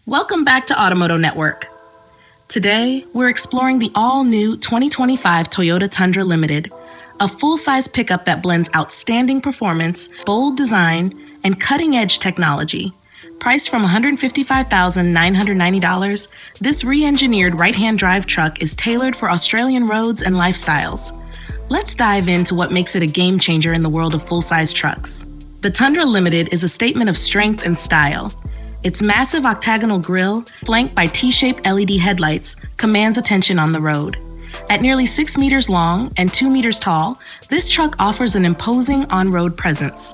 Welcome back to Automoto Network. Today, we're exploring the all-new 2025 Toyota Tundra Limited, a full-size pickup that blends outstanding performance, bold design, and cutting-edge technology. Priced from $155,990, this re-engineered right-hand drive truck is tailored for Australian roads and lifestyles. Let's dive into what makes it a game-changer in the world of full-size trucks. The Tundra Limited is a statement of strength and style. Its massive octagonal grille, flanked by T-shaped LED headlights, commands attention on the road. At nearly 6 meters long and 2 meters tall, this truck offers an imposing on-road presence.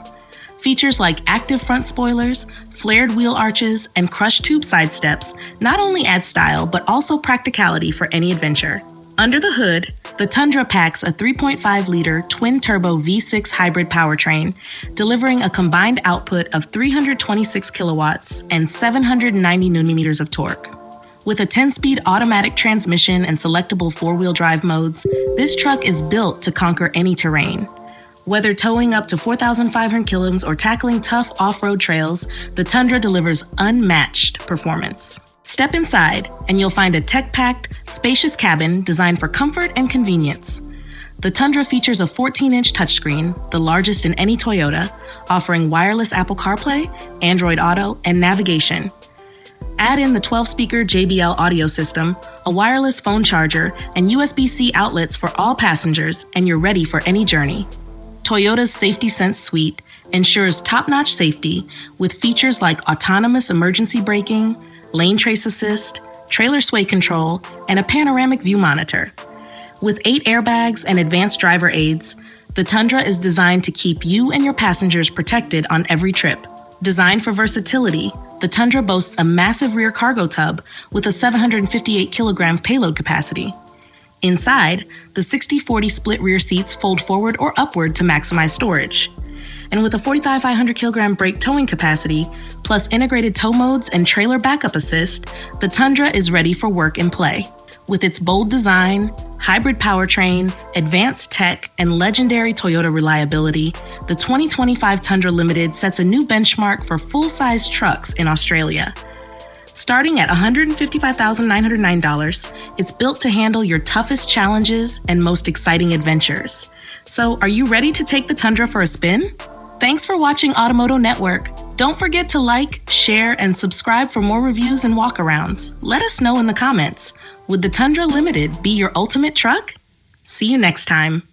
Features like active front spoilers, flared wheel arches, and crushed tube side steps not only add style but also practicality for any adventure. Under the hood, the Tundra packs a 3.5-liter twin-turbo V6 hybrid powertrain, delivering a combined output of 326 kilowatts and 790 newton-meters of torque. With a 10-speed automatic transmission and selectable four-wheel drive modes, this truck is built to conquer any terrain. Whether towing up to 4,500 kilograms or tackling tough off-road trails, the Tundra delivers unmatched performance. Step inside, and you'll find a tech-packed, spacious cabin designed for comfort and convenience. The Tundra features a 14-inch touchscreen, the largest in any Toyota, offering wireless Apple CarPlay, Android Auto, and navigation. Add in the 12-speaker JBL audio system, a wireless phone charger, and USB-C outlets for all passengers, and you're ready for any journey. Toyota's Safety Sense suite ensures top-notch safety with features like autonomous emergency braking, lane trace assist, trailer sway control, and a panoramic view monitor. With 8 airbags and advanced driver aids, the Tundra is designed to keep you and your passengers protected on every trip. Designed for versatility, the Tundra boasts a massive rear cargo tub with a 758 kilograms payload capacity. Inside, the 60-40 split rear seats fold forward or upward to maximize storage. And with a 45,500 kilogram brake towing capacity, plus integrated tow modes and trailer backup assist, the Tundra is ready for work and play. With its bold design, hybrid powertrain, advanced tech, and legendary Toyota reliability, the 2025 Tundra Limited sets a new benchmark for full-size trucks in Australia. Starting at $155,909, it's built to handle your toughest challenges and most exciting adventures. So, are you ready to take the Tundra for a spin? Thanks for watching Automoto Network. Don't forget to like, share, and subscribe for more reviews and walkarounds. Let us know in the comments. Would the Tundra Limited be your ultimate truck? See you next time.